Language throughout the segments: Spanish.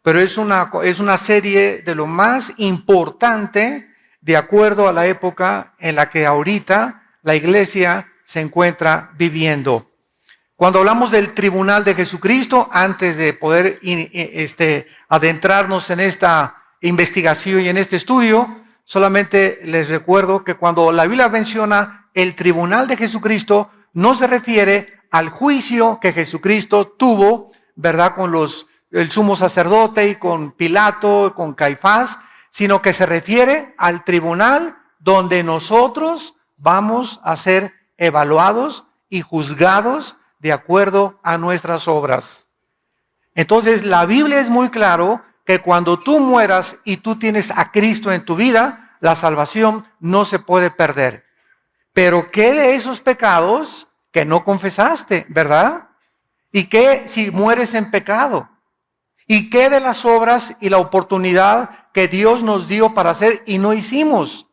pero es una serie de lo más importante de acuerdo a la época en la que ahorita la iglesia se encuentra viviendo. Cuando hablamos del tribunal de Jesucristo, antes de poder adentrarnos en esta investigación y en este estudio, solamente les recuerdo que cuando la Biblia menciona el tribunal de Jesucristo, no se refiere al juicio que Jesucristo tuvo, ¿verdad?, con el sumo sacerdote y con Pilato, con Caifás, sino que se refiere al tribunal donde nosotros vamos a ser evaluados y juzgados de acuerdo a nuestras obras. Entonces, la Biblia es muy claro que cuando tú mueras y tú tienes a Cristo en tu vida, la salvación no se puede perder. Pero ¿qué de esos pecados que no confesaste, verdad? ¿Y qué si mueres en pecado? ¿Y qué de las obras y la oportunidad que Dios nos dio para hacer y no hicimos?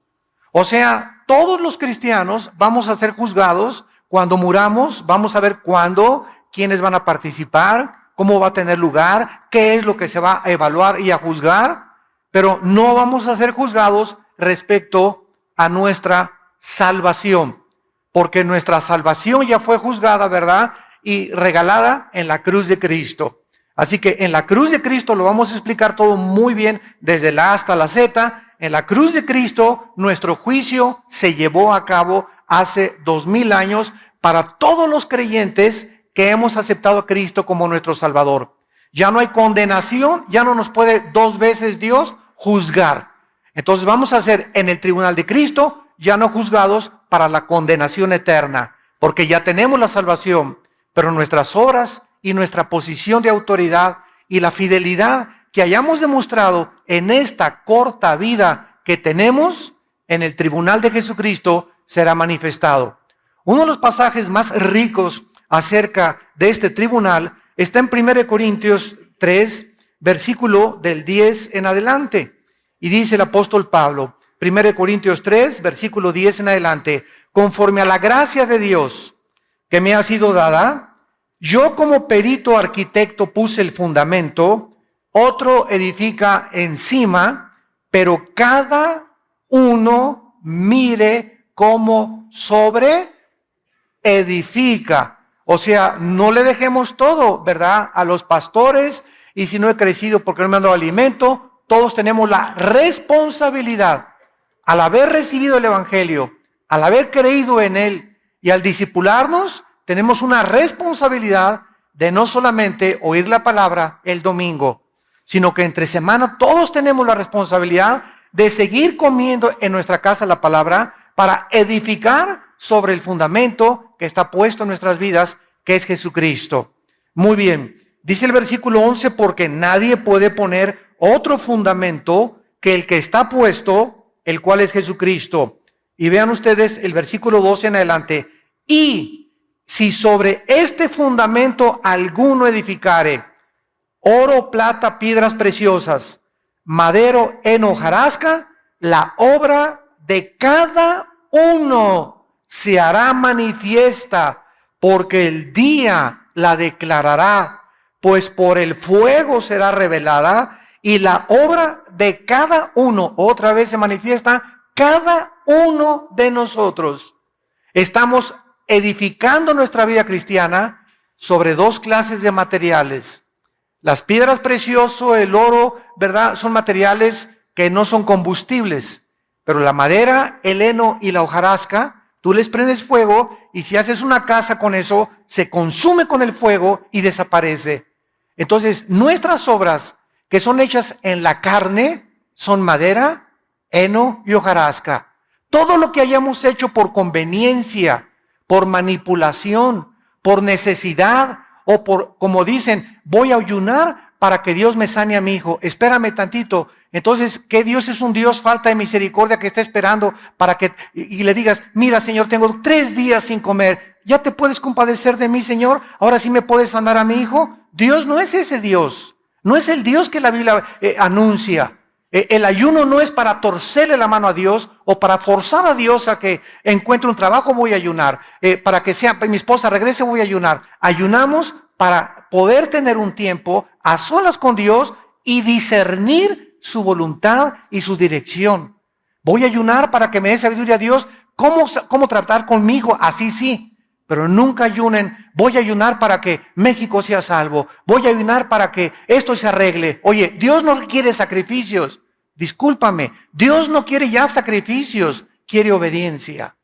O sea, todos los cristianos vamos a ser juzgados cuando muramos. Vamos a ver cuándo, quiénes van a participar, cómo va a tener lugar, qué es lo que se va a evaluar y a juzgar, pero no vamos a ser juzgados respecto a nuestra salvación, porque nuestra salvación ya fue juzgada, ¿verdad?, y regalada en la cruz de Cristo. Así que en la cruz de Cristo lo vamos a explicar todo muy bien, desde la A hasta la Z. En la cruz de Cristo nuestro juicio se llevó a cabo hace 2000 años para todos los creyentes que hemos aceptado a Cristo como nuestro Salvador. Ya no hay condenación, ya no nos puede dos veces Dios juzgar. Entonces vamos a ser en el tribunal de Cristo ya no juzgados para la condenación eterna, porque ya tenemos la salvación, pero nuestras obras y nuestra posición de autoridad y la fidelidad que hayamos demostrado en esta corta vida que tenemos en el tribunal de Jesucristo será manifestado. Uno de los pasajes más ricos acerca de este tribunal está en 1 Corintios 3, versículo del 10 en adelante. Y dice el apóstol Pablo, 1 Corintios 3, versículo 10 en adelante: conforme a la gracia de Dios que me ha sido dada, yo como perito arquitecto puse el fundamento, otro edifica encima, pero cada uno mire cómo sobre edifica. O sea, no le dejemos todo, ¿verdad?, a los pastores, y si no he crecido porque no me han dado alimento. Todos tenemos la responsabilidad, al haber recibido el Evangelio, al haber creído en él y al discipularnos, tenemos una responsabilidad de no solamente oír la palabra el domingo, sino que entre semana todos tenemos la responsabilidad de seguir comiendo en nuestra casa la palabra para edificar sobre el fundamento que está puesto en nuestras vidas, que es Jesucristo. Muy bien, dice el versículo 11, porque nadie puede poner otro fundamento que el que está puesto, el cual es Jesucristo. Y vean ustedes el versículo 12 en adelante: y si sobre este fundamento alguno edificare oro, plata, piedras preciosas, madero, heno, hojarasca, la obra de cada uno se hará manifiesta, porque el día la declarará, pues por el fuego será revelada, y la obra de cada uno, otra vez se manifiesta, cada uno de nosotros. Estamos edificando nuestra vida cristiana sobre dos clases de materiales. Las piedras preciosas, el oro, ¿verdad?, son materiales que no son combustibles, pero la madera, el heno y la hojarasca, tú les prendes fuego y si haces una casa con eso, se consume con el fuego y desaparece. Entonces, nuestras obras que son hechas en la carne son madera, heno y hojarasca. Todo lo que hayamos hecho por conveniencia, por manipulación, por necesidad, o por, como dicen, voy a ayunar para que Dios me sane a mi hijo. Espérame tantito. Entonces, ¿qué Dios es un Dios falta de misericordia que está esperando para que, y le digas, mira, Señor, tengo 3 días sin comer, ¿ya te puedes compadecer de mí, Señor? ¿Ahora sí me puedes sanar a mi hijo? Dios no es ese Dios. No es el Dios que la Biblia anuncia. El ayuno no es para torcerle la mano a Dios o para forzar a Dios a que encuentre un trabajo, voy a ayunar. Para que mi esposa regrese, voy a ayunar. Ayunamos para poder tener un tiempo a solas con Dios y discernir su voluntad y su dirección. Voy a ayunar para que me dé sabiduría a Dios. ¿Cómo tratar con mi hijo? Así sí. Pero nunca ayunen. Voy a ayunar para que México sea salvo. Voy a ayunar para que esto se arregle. Oye, Dios no quiere sacrificios. Discúlpame. Dios no quiere ya sacrificios. Quiere obediencia.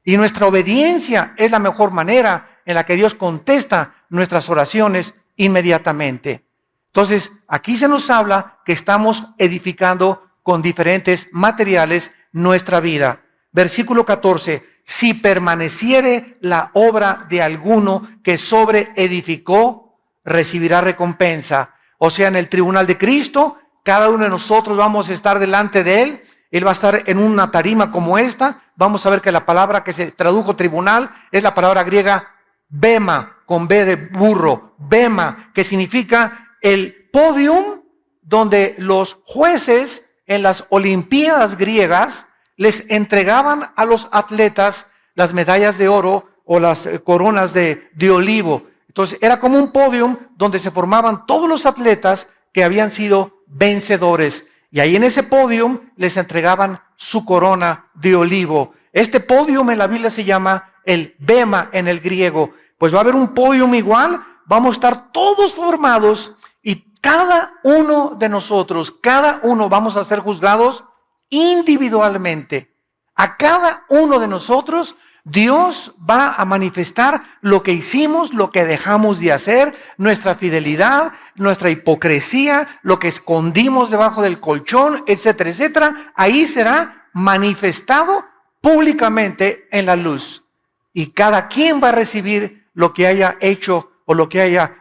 Y nuestra obediencia es la mejor manera en la que Dios contesta nuestras oraciones inmediatamente. Entonces, aquí se nos habla que estamos edificando con diferentes materiales nuestra vida. Versículo 14. Si permaneciere la obra de alguno que sobre edificó, recibirá recompensa. O sea, en el tribunal de Cristo, cada uno de nosotros vamos a estar delante de Él. Él va a estar en una tarima como esta. Vamos a ver que la palabra que se tradujo tribunal es la palabra griega bema, con B de burro. Bema, que significa el podium donde los jueces en las olimpiadas griegas les entregaban a los atletas las medallas de oro o las coronas de olivo. Entonces era como un podium donde se formaban todos los atletas que habían sido vencedores. Y ahí en ese podium les entregaban su corona de olivo. Este podium en la Biblia se llama el bema en el griego. Pues va a haber un podium igual, vamos a estar todos formados y cada uno de nosotros, cada uno vamos a ser juzgados individualmente. A cada uno de nosotros Dios va a manifestar lo que hicimos, lo que dejamos de hacer, nuestra fidelidad, nuestra hipocresía, lo que escondimos debajo del colchón, etcétera, etcétera. Ahí será manifestado públicamente en la luz. Y cada quien va a recibir lo que haya hecho o lo que haya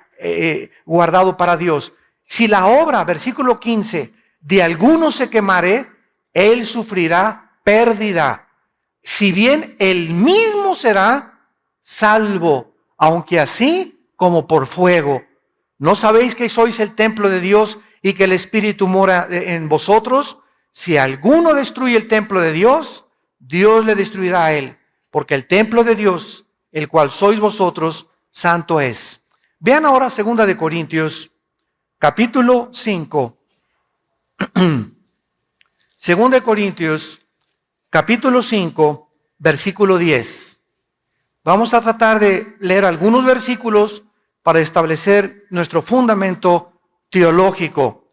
guardado para Dios. Si la obra, versículo 15, de alguno se quemare, él sufrirá pérdida. Si bien él mismo será salvo, aunque así como por fuego. ¿No sabéis que sois el templo de Dios y que el Espíritu mora en vosotros? Si alguno destruye el templo de Dios, Dios le destruirá a él, porque el templo de Dios, el cual sois vosotros, santo es. Vean ahora 2 de Corintios, capítulo 5. 2 de Corintios, capítulo 5, versículo 10. Vamos a tratar de leer algunos versículos para establecer nuestro fundamento teológico.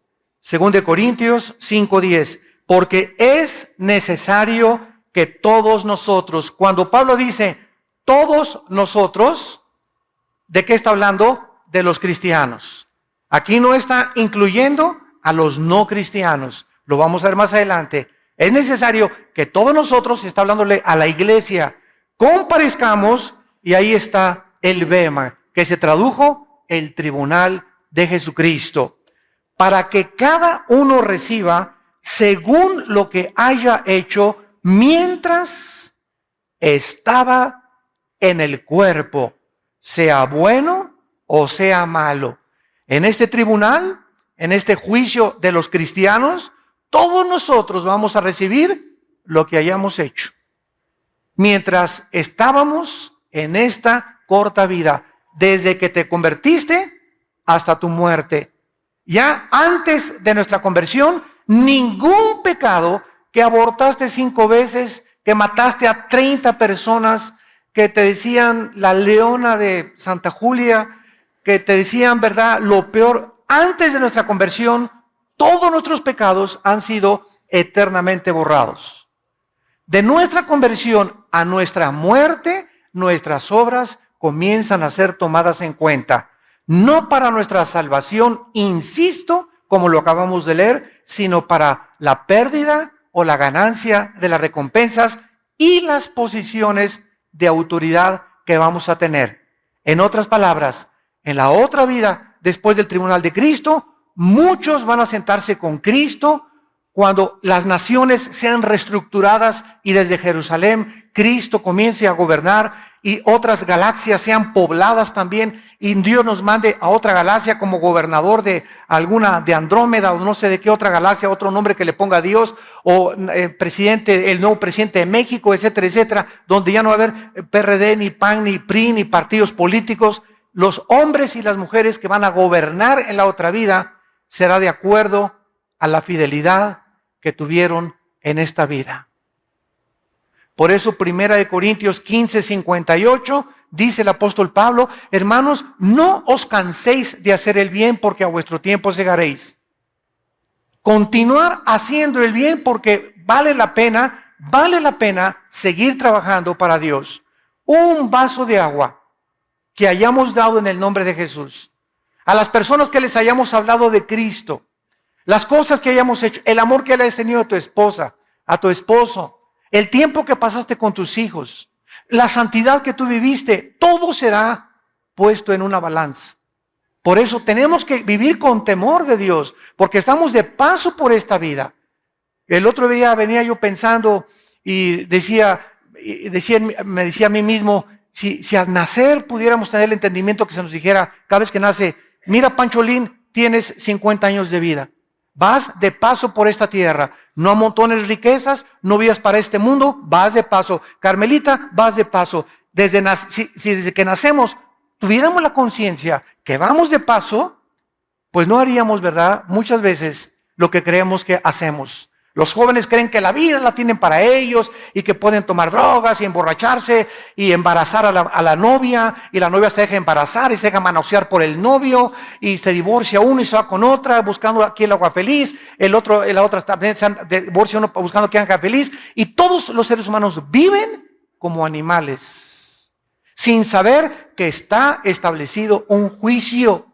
2 de Corintios 5, 10. Porque es necesario que todos nosotros, cuando Pablo dice todos nosotros, ¿de qué está hablando? De los cristianos. Aquí no está incluyendo a los no cristianos. Lo vamos a ver más adelante. Es necesario que todos nosotros, está hablándole a la iglesia, comparezcamos, y ahí está el bema, que se tradujo el tribunal de Jesucristo, para que cada uno reciba según lo que haya hecho mientras estaba en el cuerpo, sea bueno o sea malo. En este tribunal, en este juicio de los cristianos, todos nosotros vamos a recibir lo que hayamos hecho mientras estábamos en esta corta vida, desde que te convertiste hasta tu muerte. Ya antes de nuestra conversión, ningún pecado, que abortaste 5 veces, que mataste a 30 personas, que te decían la leona de Santa Julia, que te decían, ¿verdad?, lo peor. Antes de nuestra conversión, todos nuestros pecados han sido eternamente borrados. De nuestra conversión a nuestra muerte, nuestras obras comienzan a ser tomadas en cuenta. No para nuestra salvación, insisto, como lo acabamos de leer, sino para la pérdida o la ganancia de las recompensas y las posiciones de autoridad que vamos a tener. En otras palabras, en la otra vida, después del tribunal de Cristo, muchos van a sentarse con Cristo cuando las naciones sean reestructuradas y desde Jerusalén Cristo comience a gobernar y otras galaxias sean pobladas también y Dios nos mande a otra galaxia como gobernador de alguna, de Andrómeda o no sé de qué otra galaxia, otro nombre que le ponga a Dios, o presidente, el nuevo presidente de México, etcétera, etcétera, donde ya no va a haber PRD, ni PAN, ni PRI, ni partidos políticos. Los hombres y las mujeres que van a gobernar en la otra vida será de acuerdo a la fidelidad que tuvieron en esta vida. Por eso 1 Corintios 15:58 dice el apóstol Pablo: hermanos, no os canséis de hacer el bien, porque a vuestro tiempo segaréis. Continuar haciendo el bien porque vale la pena seguir trabajando para Dios. Un vaso de agua que hayamos dado en el nombre de Jesús, a las personas que les hayamos hablado de Cristo, las cosas que hayamos hecho, el amor que le has tenido a tu esposa, a tu esposo, el tiempo que pasaste con tus hijos, la santidad que tú viviste, todo será puesto en una balanza. Por eso tenemos que vivir con temor de Dios, porque estamos de paso por esta vida. El otro día venía yo pensando y me decía a mí mismo, si al nacer pudiéramos tener el entendimiento que se nos dijera cada vez que nace: mira, Pancholín, tienes 50 años de vida. Vas de paso por esta tierra. No amontones riquezas, no vivas para este mundo, vas de paso. Carmelita, vas de paso. Desde que nacemos tuviéramos la conciencia que vamos de paso, pues no haríamos, ¿verdad?, muchas veces lo que creemos que hacemos. Los jóvenes creen que la vida la tienen para ellos y que pueden tomar drogas y emborracharse y embarazar a la novia, y la novia se deja embarazar y se deja manosear por el novio y se divorcia uno y se va con otra buscando aquí el agua feliz, la otra también se divorcia uno buscando que haga feliz, y todos los seres humanos viven como animales sin saber que está establecido un juicio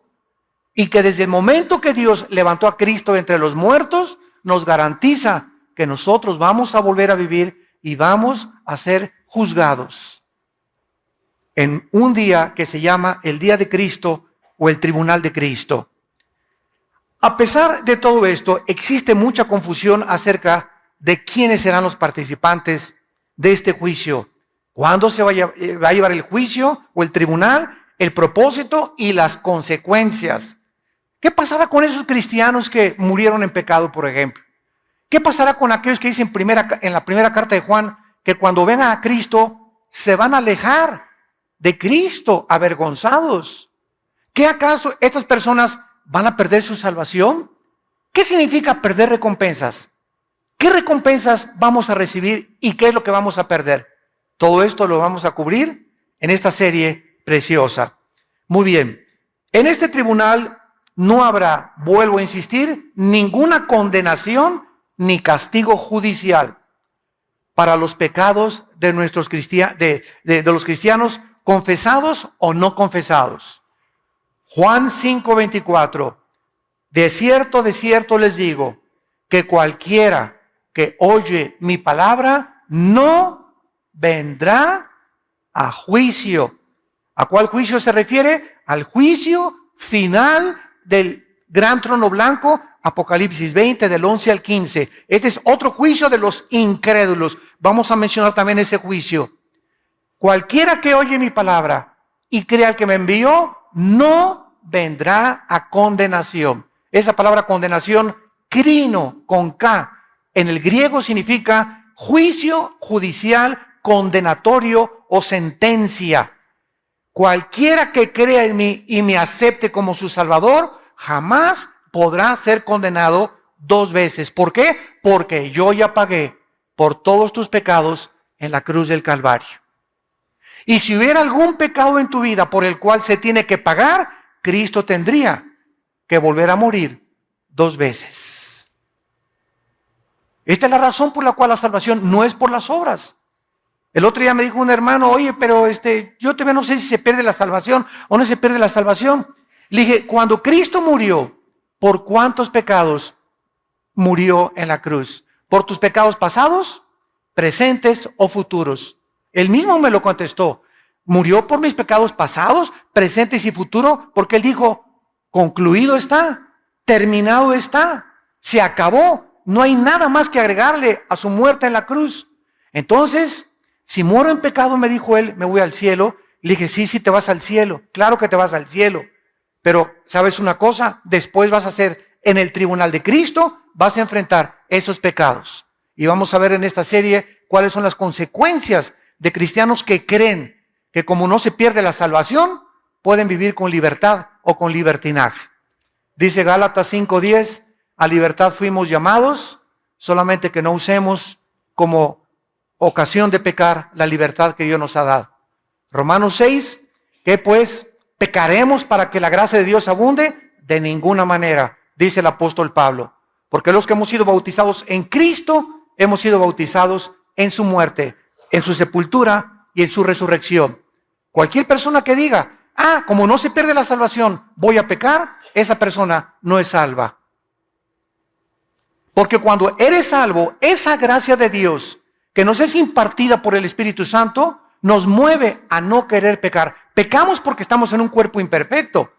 y que desde el momento que Dios levantó a Cristo entre los muertos, nos garantiza que nosotros vamos a volver a vivir y vamos a ser juzgados en un día que se llama el día de Cristo o el tribunal de Cristo. A pesar de todo esto, existe mucha confusión acerca de quiénes serán los participantes de este juicio. ¿Cuándo se va a llevar el juicio o el tribunal? El propósito y las consecuencias. ¿Qué pasará con esos cristianos que murieron en pecado, por ejemplo? ¿Qué pasará con aquellos que dicen en la primera carta de Juan que cuando vengan a Cristo se van a alejar de Cristo avergonzados? ¿Qué acaso estas personas van a perder su salvación? ¿Qué significa perder recompensas? ¿Qué recompensas vamos a recibir y qué es lo que vamos a perder? Todo esto lo vamos a cubrir en esta serie preciosa. Muy bien, en este tribunal no habrá, vuelvo a insistir, ninguna condenación ni castigo judicial para los pecados de los cristianos confesados o no confesados. Juan 5:24, de cierto les digo, que cualquiera que oye mi palabra no vendrá a juicio. ¿A cuál juicio se refiere? Al juicio final del gran trono blanco, Apocalipsis 20, del 11 al 15. Este es otro juicio de los incrédulos. Vamos a mencionar también ese juicio. Cualquiera que oye mi palabra y crea al que me envió, no vendrá a condenación. Esa palabra condenación, crino, con K, en el griego significa juicio judicial, condenatorio o sentencia. Cualquiera que crea en mí y me acepte como su Salvador, jamás podrá ser condenado dos veces. ¿Por qué? Porque yo ya pagué por todos tus pecados en la cruz del Calvario. Y si hubiera algún pecado en tu vida por el cual se tiene que pagar, Cristo tendría que volver a morir dos veces. Esta es la razón por la cual la salvación no es por las obras. El otro día me dijo un hermano: oye, pero yo todavía no sé si se pierde la salvación o no se pierde la salvación. Le dije: cuando Cristo murió, ¿por cuántos pecados murió en la cruz? ¿Por tus pecados pasados, presentes o futuros? Él mismo me lo contestó. Murió por mis pecados pasados, presentes y futuros, porque él dijo: concluido está, terminado está, se acabó, no hay nada más que agregarle a su muerte en la cruz. Entonces, si muero en pecado, me dijo él, me voy al cielo. Le dije: sí, te vas al cielo, claro que te vas al cielo. Pero, ¿sabes una cosa? Después vas a ser en el tribunal de Cristo, vas a enfrentar esos pecados. Y vamos a ver en esta serie cuáles son las consecuencias de cristianos que creen que como no se pierde la salvación, pueden vivir con libertad o con libertinaje. Dice Gálatas 5:10, a libertad fuimos llamados, solamente que no usemos como ocasión de pecar la libertad que Dios nos ha dado. Romanos 6, ¿qué pues? ¿Pecaremos para que la gracia de Dios abunde? De ninguna manera, dice el apóstol Pablo. Porque los que hemos sido bautizados en Cristo, hemos sido bautizados en su muerte, en su sepultura y en su resurrección. Cualquier persona que diga, como no se pierde la salvación, voy a pecar, esa persona no es salva. Porque cuando eres salvo, esa gracia de Dios que nos es impartida por el Espíritu Santo, nos mueve a no querer pecar. Pecamos porque estamos en un cuerpo imperfecto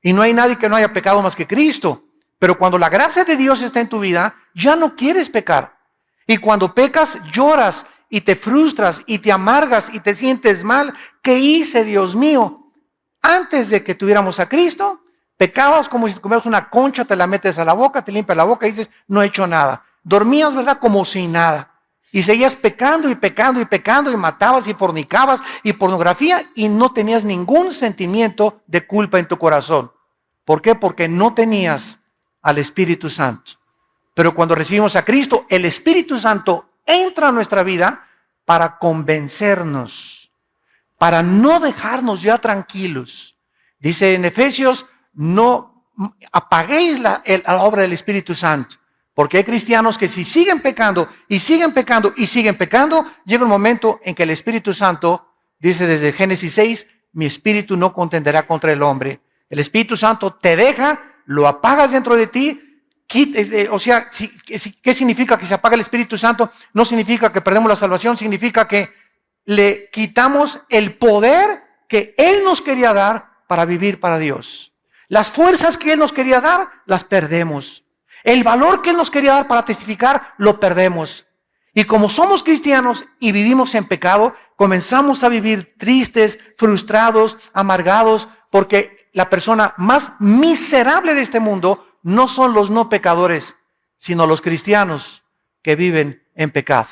y no hay nadie que no haya pecado más que Cristo. Pero cuando la gracia de Dios está en tu vida, ya no quieres pecar. Y cuando pecas, lloras y te frustras y te amargas y te sientes mal. ¿Qué hice, Dios mío? Antes de que tuviéramos a Cristo, pecabas como si comieras una concha, te la metes a la boca, te limpias la boca y dices, no he hecho nada. Dormías, ¿verdad? Como si nada. Y seguías pecando y pecando y pecando y matabas y fornicabas y pornografía y no tenías ningún sentimiento de culpa en tu corazón. ¿Por qué? Porque no tenías al Espíritu Santo. Pero cuando recibimos a Cristo, el Espíritu Santo entra a nuestra vida para convencernos, para no dejarnos ya tranquilos. Dice en Efesios, no apaguéis la obra del Espíritu Santo. Porque hay cristianos que si siguen pecando y siguen pecando y siguen pecando, llega un momento en que el Espíritu Santo, dice desde Génesis 6, mi espíritu no contenderá contra el hombre. El Espíritu Santo te deja, lo apagas dentro de ti. ¿Qué significa que se apaga el Espíritu Santo? No significa que perdemos la salvación, significa que le quitamos el poder que Él nos quería dar para vivir para Dios. Las fuerzas que Él nos quería dar, las perdemos. El valor que Él nos quería dar para testificar, lo perdemos. Y como somos cristianos y vivimos en pecado, comenzamos a vivir tristes, frustrados, amargados, porque la persona más miserable de este mundo no son los no pecadores, sino los cristianos que viven en pecado.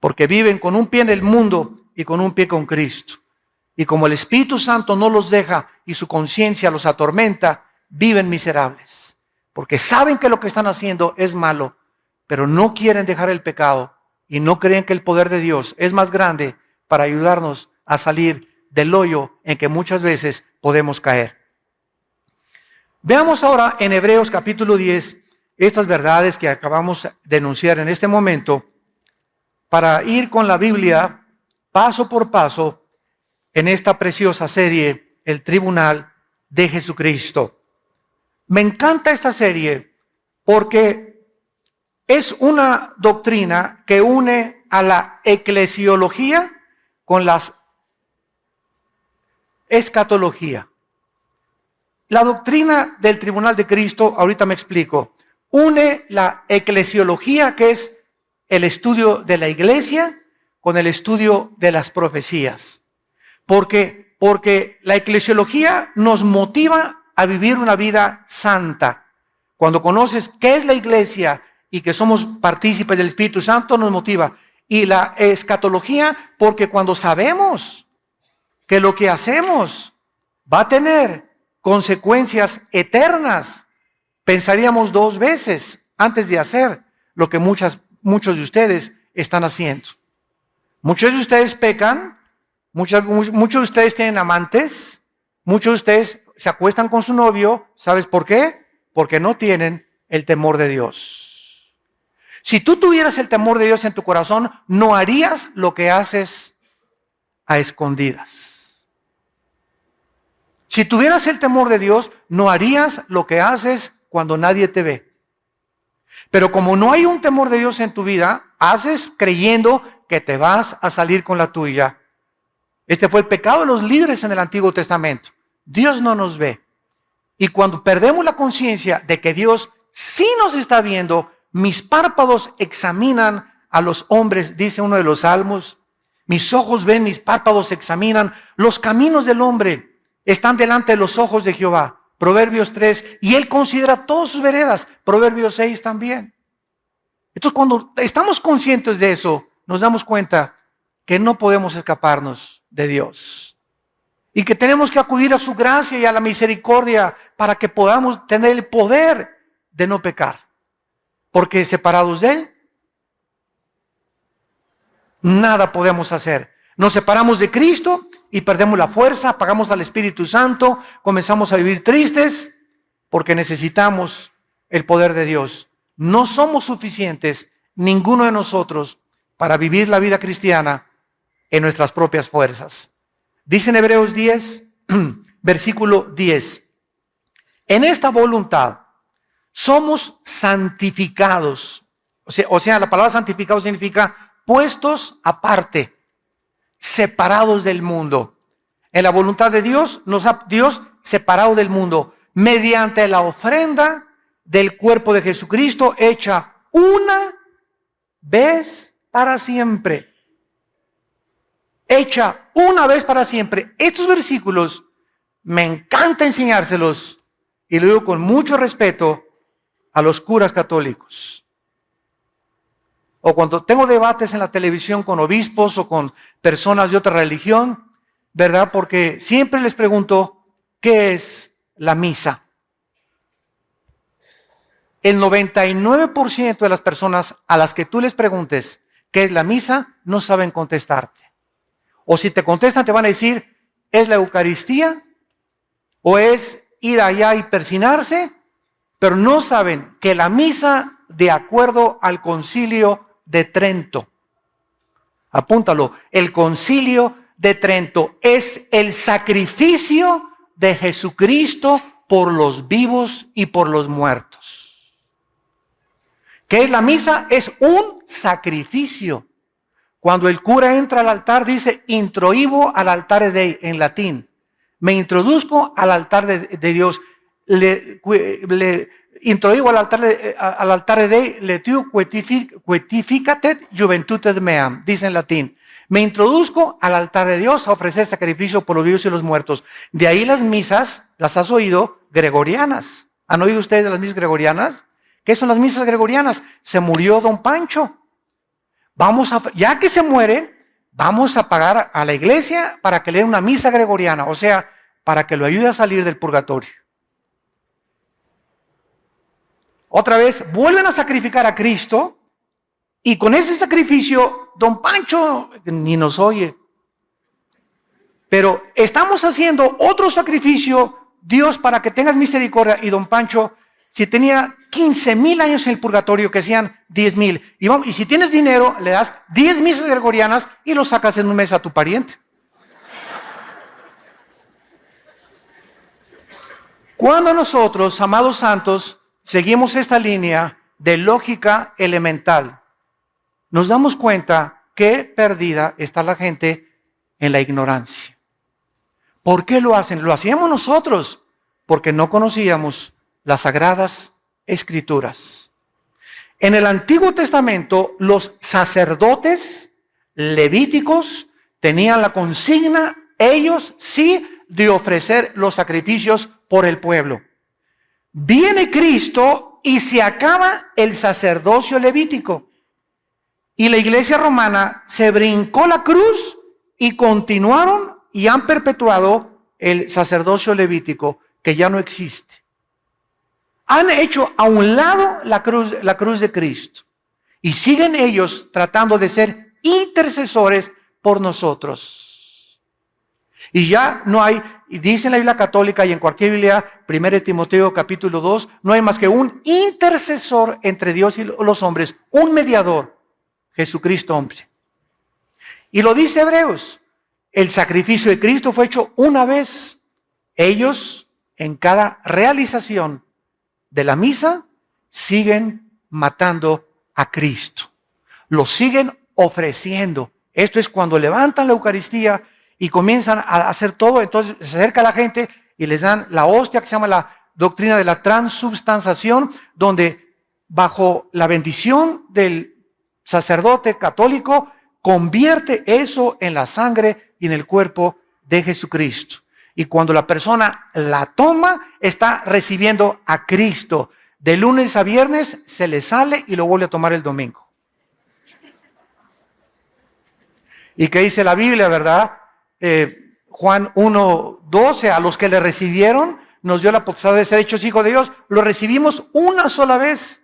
Porque viven con un pie en el mundo y con un pie con Cristo. Y como el Espíritu Santo no los deja y su conciencia los atormenta, viven miserables. Porque saben que lo que están haciendo es malo, pero no quieren dejar el pecado y no creen que el poder de Dios es más grande para ayudarnos a salir del hoyo en que muchas veces podemos caer. Veamos ahora en Hebreos capítulo 10 estas verdades que acabamos de enunciar en este momento para ir con la Biblia paso por paso en esta preciosa serie, El Tribunal de Jesucristo. Me encanta esta serie porque es una doctrina que une a la eclesiología con la escatología. La doctrina del Tribunal de Cristo, ahorita me explico, une la eclesiología, que es el estudio de la iglesia, con el estudio de las profecías. Porque la eclesiología nos motiva a vivir una vida santa. Cuando conoces qué es la iglesia y que somos partícipes del Espíritu Santo, nos motiva. Y la escatología, porque cuando sabemos que lo que hacemos va a tener consecuencias eternas, pensaríamos dos veces antes de hacer lo que muchos de ustedes están haciendo. Muchos de ustedes pecan, muchos de ustedes tienen amantes, muchos de ustedes se acuestan con su novio. ¿Sabes por qué? Porque no tienen el temor de Dios. Si tú tuvieras el temor de Dios en tu corazón, no harías lo que haces a escondidas. Si tuvieras el temor de Dios, no harías lo que haces cuando nadie te ve. Pero como no hay un temor de Dios en tu vida, haces creyendo que te vas a salir con la tuya. Este fue el pecado de los líderes en el Antiguo Testamento. Dios no nos ve. Y cuando perdemos la conciencia de que Dios sí nos está viendo, mis párpados examinan a los hombres, dice uno de los salmos. Mis ojos ven, mis párpados examinan. Los caminos del hombre están delante de los ojos de Jehová. Proverbios 3. Y Él considera todas sus veredas. Proverbios 6 también. Entonces, cuando estamos conscientes de eso, nos damos cuenta que no podemos escaparnos de Dios. y que tenemos que acudir a su gracia y a la misericordia para que podamos tener el poder de no pecar. Porque separados de Él, nada podemos hacer. Nos separamos de Cristo y perdemos la fuerza, apagamos al Espíritu Santo, comenzamos a vivir tristes porque necesitamos el poder de Dios. No somos suficientes, ninguno de nosotros, para vivir la vida cristiana en nuestras propias fuerzas. Dice en Hebreos 10, versículo 10, en esta voluntad somos santificados. O sea, la palabra santificado significa puestos aparte, separados del mundo. En la voluntad de Dios, nos ha Dios separado del mundo, mediante la ofrenda del cuerpo de Jesucristo, hecha una vez para siempre. Hecha una vez para siempre. Estos versículos me encanta enseñárselos, y lo digo con mucho respeto a los curas católicos. O cuando tengo debates en la televisión con obispos o con personas de otra religión, ¿verdad? Porque siempre les pregunto, ¿qué es la misa? El 99% de las personas a las que tú les preguntes qué es la misa, no saben contestarte. O si te contestan, te van a decir, ¿es la Eucaristía? ¿O es ir allá y persinarse? Pero no saben que la misa, de acuerdo al Concilio de Trento, apúntalo, el Concilio de Trento es el sacrificio de Jesucristo por los vivos y por los muertos. ¿Qué es la misa? Es un sacrificio. Cuando el cura entra al altar, dice, introibo al altare Dei, en latín. Me introduzco al altar de Dios. Introibo al altare Dei, letiu quetificatet juventutem meam, dice en latín. Me introduzco al altar de Dios a ofrecer sacrificio por los vivos y los muertos. De ahí las misas, las has oído, gregorianas. ¿Han oído ustedes de las misas gregorianas? ¿Qué son las misas gregorianas? Se murió don Pancho. Ya que se muere, vamos a pagar a la iglesia para que le den una misa gregoriana, o sea, para que lo ayude a salir del purgatorio. Otra vez, vuelven a sacrificar a Cristo, y con ese sacrificio, don Pancho ni nos oye. Pero estamos haciendo otro sacrificio, Dios, para que tengas misericordia, y don Pancho, si tenía 15,000 años en el purgatorio, que sean 10,000. Y si tienes dinero, le das 10 misas gregorianas y lo sacas en un mes a tu pariente. Cuando nosotros, amados santos, seguimos esta línea de lógica elemental, nos damos cuenta que perdida está la gente en la ignorancia. ¿Por qué lo hacen? Lo hacíamos nosotros porque no conocíamos las sagradas escrituras. En el Antiguo Testamento, los sacerdotes levíticos tenían la consigna, ellos sí, de ofrecer los sacrificios por el pueblo. Viene Cristo y se acaba el sacerdocio levítico. Y la iglesia romana se brincó la cruz y continuaron y han perpetuado el sacerdocio levítico, que ya no existe. Han hecho a un lado la cruz de Cristo y siguen ellos tratando de ser intercesores por nosotros. Y ya no hay, y dice en la Biblia católica y en cualquier Biblia, 1 Timoteo capítulo 2, no hay más que un intercesor entre Dios y los hombres, un mediador, Jesucristo hombre. Y lo dice Hebreos, el sacrificio de Cristo fue hecho una vez. Ellos, en cada realización de la misa, siguen matando a Cristo. Lo siguen ofreciendo. Esto es cuando levantan la Eucaristía y comienzan a hacer todo. Entonces se acerca la gente y les dan la hostia, que se llama la doctrina de la transubstanciación, donde bajo la bendición del sacerdote católico convierte eso en la sangre y en el cuerpo de Jesucristo. Y cuando la persona la toma, está recibiendo a Cristo. De lunes a viernes se le sale y lo vuelve a tomar el domingo. ¿Y qué dice la Biblia, verdad? Juan 1:12, a los que le recibieron, nos dio la potestad de ser hechos hijos de Dios. Lo recibimos una sola vez.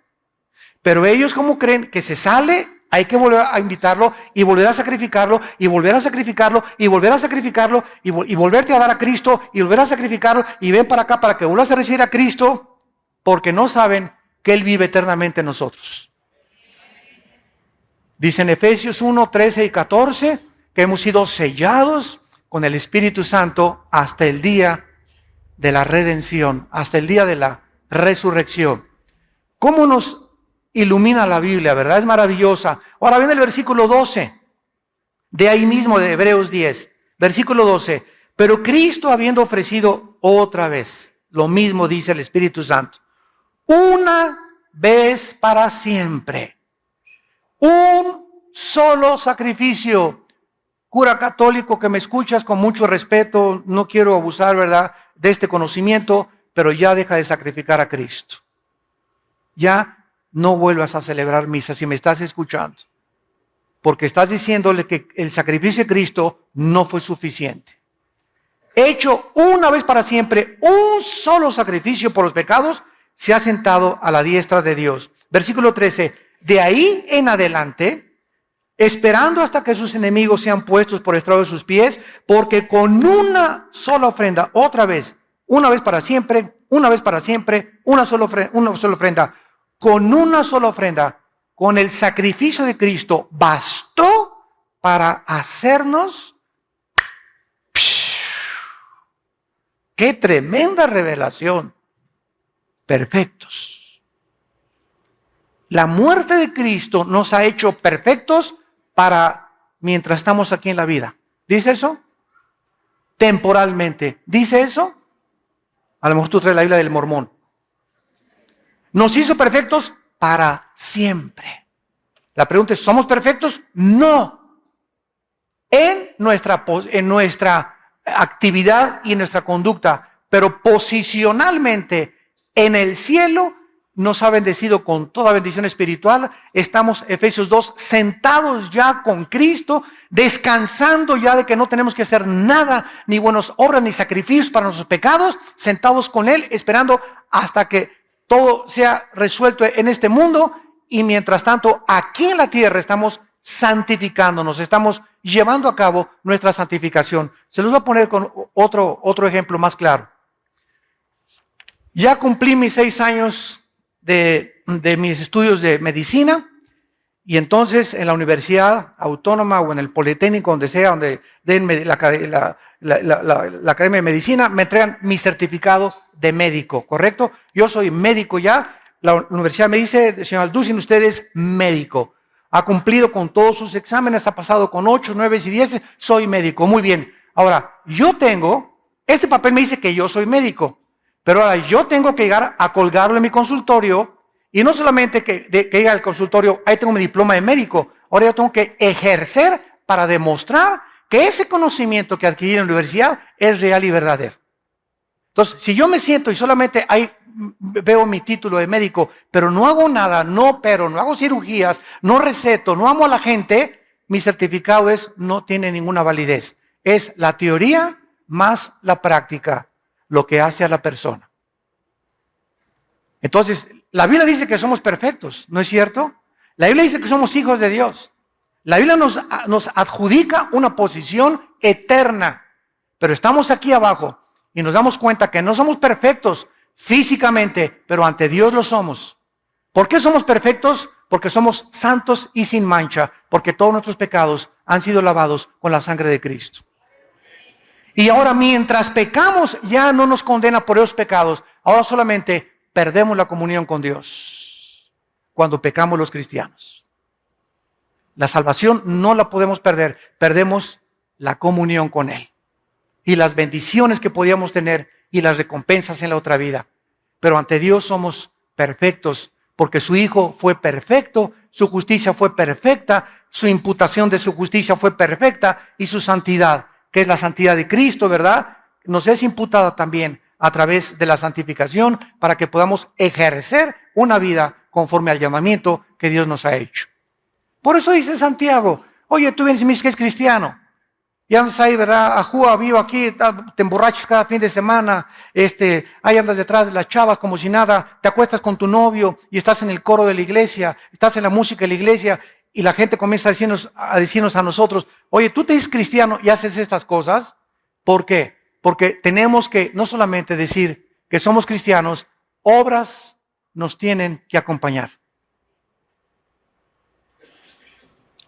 Pero ellos, como creen que se sale, hay que volver a invitarlo y volver a sacrificarlo y volver a sacrificarlo y volver a sacrificarlo y volverte a dar a Cristo y volver a sacrificarlo y ven para acá para que vuelvas a recibir a Cristo, porque no saben que Él vive eternamente en nosotros. Dice en Efesios 1:13 y 14 que hemos sido sellados con el Espíritu Santo hasta el día de la redención, hasta el día de la resurrección. ¿Cómo nos ilumina la Biblia, verdad? Es maravillosa. Ahora viene el versículo 12, de ahí mismo de Hebreos 10, versículo 12. Pero Cristo, habiendo ofrecido otra vez, lo mismo dice el Espíritu Santo, una vez para siempre, un solo sacrificio. Cura católico que me escuchas, con mucho respeto, no quiero abusar, ¿verdad?, de este conocimiento, pero ya deja de sacrificar a Cristo. Ya no vuelvas a celebrar misa si me estás escuchando, porque estás diciéndole que el sacrificio de Cristo no fue suficiente. Hecho una vez para siempre, un solo sacrificio por los pecados, se ha sentado a la diestra de Dios. Versículo 13, de ahí en adelante, esperando hasta que sus enemigos sean puestos por estrado de sus pies, porque con una sola ofrenda, otra vez, una vez para siempre, una vez para siempre, una sola ofrenda, con una sola ofrenda, con el sacrificio de Cristo, bastó para hacernos. ¡Qué tremenda revelación! Perfectos. La muerte de Cristo nos ha hecho perfectos para mientras estamos aquí en la vida. ¿Dice eso? Temporalmente. ¿Dice eso? A lo mejor tú traes la Biblia del Mormón. Nos hizo perfectos para siempre. La pregunta es, ¿somos perfectos? No. En nuestra actividad y en nuestra conducta, pero posicionalmente en el cielo nos ha bendecido con toda bendición espiritual. Estamos, Efesios 2, sentados ya con Cristo, descansando ya de que no tenemos que hacer nada, ni buenas obras, ni sacrificios para nuestros pecados, sentados con Él, esperando hasta que todo sea resuelto en este mundo. Y mientras tanto, aquí en la tierra estamos santificándonos, estamos llevando a cabo nuestra santificación. Se los voy a poner con otro ejemplo más claro. Ya cumplí mis 6 años de mis estudios de medicina, y entonces en la Universidad Autónoma o en el Politécnico, donde sea, donde den la Academia de Medicina, me entregan mi certificado de médico, ¿correcto? Yo soy médico ya. La universidad me dice, señor Alducin, usted es médico. Ha cumplido con todos sus exámenes, ha pasado con 8, 9 y 10, soy médico. Muy bien. Ahora, este papel me dice que yo soy médico, pero ahora yo tengo que llegar a colgarlo en mi consultorio, y no solamente que llegue al consultorio, ahí tengo mi diploma de médico, ahora yo tengo que ejercer para demostrar que ese conocimiento que adquirí en la universidad es real y verdadero. Entonces, si yo me siento y solamente ahí veo mi título de médico, pero no hago nada, no opero, no hago cirugías, no receto, no amo a la gente, mi certificado no tiene ninguna validez. Es la teoría más la práctica lo que hace a la persona. Entonces, la Biblia dice que somos perfectos, ¿no es cierto? La Biblia dice que somos hijos de Dios. La Biblia nos adjudica una posición eterna, pero estamos aquí abajo y nos damos cuenta que no somos perfectos físicamente, pero ante Dios lo somos. ¿Por qué somos perfectos? Porque somos santos y sin mancha, porque todos nuestros pecados han sido lavados con la sangre de Cristo. Y ahora, mientras pecamos, ya no nos condena por esos pecados. Ahora solamente perdemos la comunión con Dios cuando pecamos los cristianos. La salvación no la podemos perder, perdemos la comunión con Él y las bendiciones que podíamos tener y las recompensas en la otra vida. Pero ante Dios somos perfectos, porque su Hijo fue perfecto, su justicia fue perfecta, su imputación de su justicia fue perfecta, y su santidad, que es la santidad de Cristo, ¿verdad?, nos es imputada también a través de la santificación, para que podamos ejercer una vida conforme al llamamiento que Dios nos ha hecho. Por eso dice Santiago, oye, tú vienes y me dices que es cristiano. Y andas ahí, ¿verdad? Ajúa, vivo aquí, te emborrachas cada fin de semana, ahí andas detrás de las chavas como si nada, te acuestas con tu novio y estás en el coro de la iglesia, estás en la música de la iglesia y la gente comienza a decirnos a nosotros, oye, tú te dices cristiano y haces estas cosas. ¿Por qué? Porque tenemos que no solamente decir que somos cristianos, obras nos tienen que acompañar.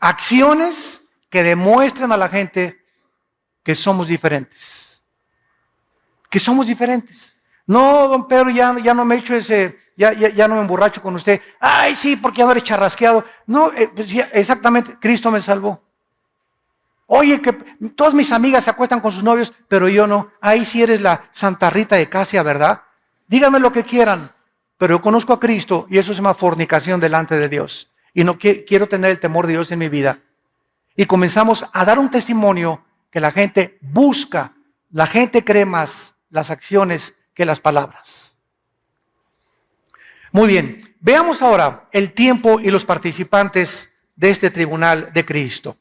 Acciones que demuestren a la gente que somos diferentes. Que somos diferentes. No, don Pedro, ya no me echo ya no me emborracho con usted. Ay, sí, porque ya no eres charrasqueado. No, pues ya, exactamente, Cristo me salvó. Oye, que todas mis amigas se acuestan con sus novios, pero yo no. Ahí sí eres la Santa Rita de Casia, ¿verdad? Díganme lo que quieran, pero yo conozco a Cristo y eso se llama fornicación delante de Dios. Y no quiero tener el temor de Dios en mi vida. Y comenzamos a dar un testimonio que la gente busca, la gente cree más las acciones que las palabras. Muy bien, veamos ahora el tiempo y los participantes de este tribunal de Cristo.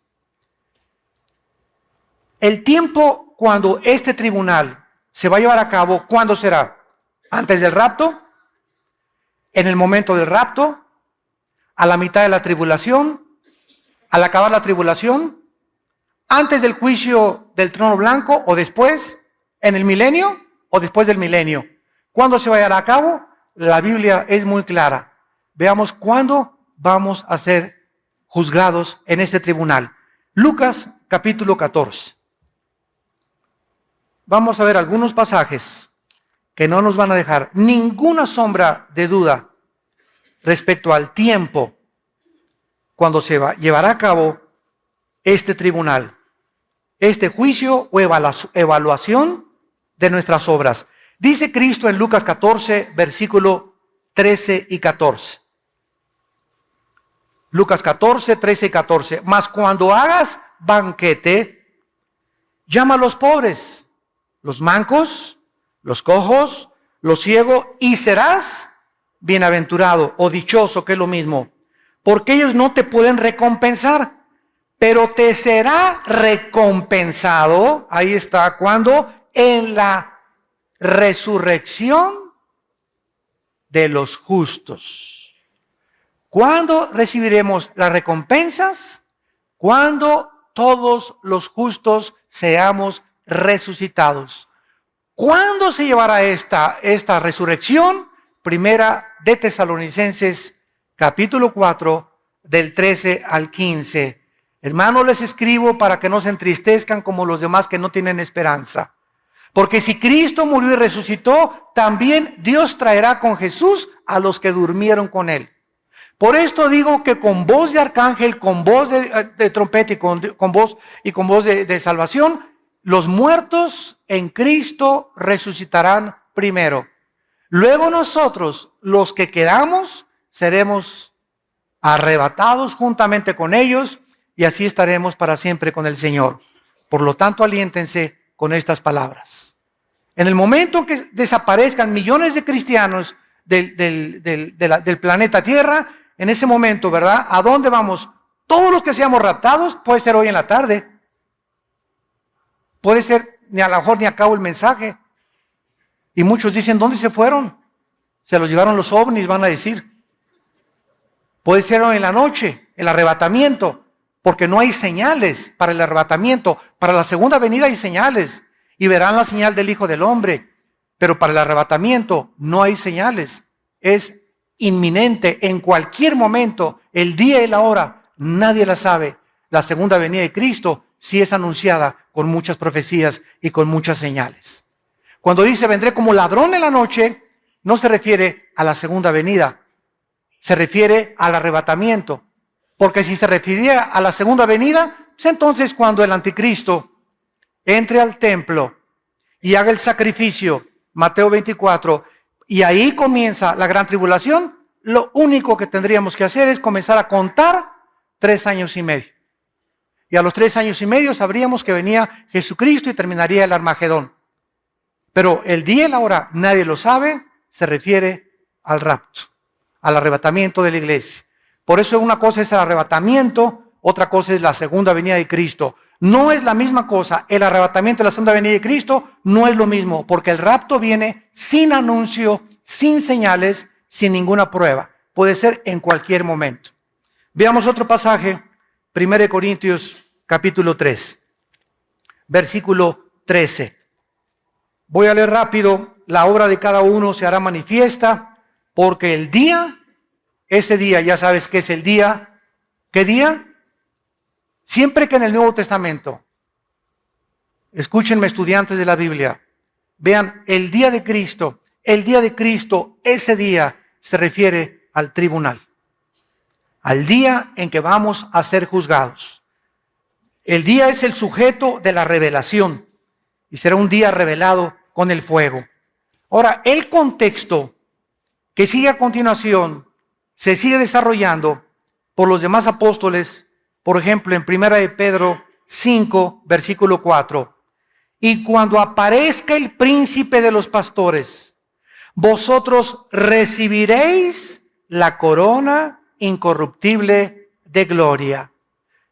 El tiempo cuando este tribunal se va a llevar a cabo, ¿cuándo será? ¿Antes del rapto? ¿En el momento del rapto? ¿A la mitad de la tribulación? ¿Al acabar la tribulación? ¿Antes del juicio del trono blanco o después? ¿En el milenio o después del milenio? ¿Cuándo se va a llevar a cabo? La Biblia es muy clara. Veamos cuándo vamos a ser juzgados en este tribunal. Lucas capítulo 14. Vamos a ver algunos pasajes que no nos van a dejar ninguna sombra de duda respecto al tiempo cuando se llevará a cabo este tribunal, este juicio o evaluación de nuestras obras. Dice Cristo en Lucas 14, versículo 13 y 14. Lucas 14, 13 y 14. Mas cuando hagas banquete, llama a los pobres, los mancos, los cojos, los ciegos, y serás bienaventurado o dichoso, que es lo mismo, porque ellos no te pueden recompensar, pero te será recompensado, ahí está, ¿cuándo? En la resurrección de los justos. ¿Cuándo recibiremos las recompensas? Cuando todos los justos seamos resucitados. ¿Cuándo se llevará esta resurrección? Primera de Tesalonicenses, capítulo 4, del 13 al 15. Hermanos, les escribo para que no se entristezcan como los demás que no tienen esperanza. Porque si Cristo murió y resucitó, también Dios traerá con Jesús a los que durmieron con él. Por esto digo que con voz de arcángel, con voz de trompeta y con voz de salvación, los muertos en Cristo resucitarán primero. Luego nosotros, los que quedamos, seremos arrebatados juntamente con ellos y así estaremos para siempre con el Señor. Por lo tanto, aliéntense con estas palabras. En el momento en que desaparezcan millones de cristianos del planeta Tierra, en ese momento, ¿verdad? ¿A dónde vamos? Todos los que seamos raptados, puede ser hoy en la tarde. Puede ser, a lo mejor ni acabo el mensaje. Y muchos dicen, ¿dónde se fueron? Se los llevaron los ovnis, van a decir. Puede ser hoy en la noche, el arrebatamiento, porque no hay señales para el arrebatamiento. Para la segunda venida hay señales, y verán la señal del Hijo del Hombre. Pero para el arrebatamiento no hay señales. Es inminente, en cualquier momento, el día y la hora, nadie la sabe. La segunda venida de Cristo sí es anunciada con muchas profecías y con muchas señales. Cuando dice vendré como ladrón en la noche, no se refiere a la segunda venida, se refiere al arrebatamiento. Porque si se refiriera a la segunda venida, pues entonces cuando el anticristo entre al templo y haga el sacrificio, Mateo 24, y ahí comienza la gran tribulación, lo único que tendríamos que hacer es comenzar a contar 3 años y medio. Y a los 3 años y medio sabríamos que venía Jesucristo y terminaría el Armagedón. Pero el día y la hora, nadie lo sabe, se refiere al rapto, al arrebatamiento de la iglesia. Por eso una cosa es el arrebatamiento, otra cosa es la segunda venida de Cristo. No es la misma cosa. El arrebatamiento de la segunda venida de Cristo no es lo mismo, porque el rapto viene sin anuncio, sin señales, sin ninguna prueba. Puede ser en cualquier momento. Veamos otro pasaje, 1 Corintios capítulo 3, versículo 13. Voy a leer rápido. La obra de cada uno se hará manifiesta, porque el día, ese día, ya sabes que es el día. ¿Qué día? Siempre que en el Nuevo Testamento, escúchenme estudiantes de la Biblia, vean el día de Cristo, ese día se refiere al tribunal, al día en que vamos a ser juzgados. El día es el sujeto de la revelación y será un día revelado con el fuego. Ahora, el contexto que sigue a continuación se sigue desarrollando por los demás apóstoles. Por ejemplo, en 1 de Pedro 5, versículo 4. Y cuando aparezca el príncipe de los pastores, vosotros recibiréis la corona incorruptible de gloria.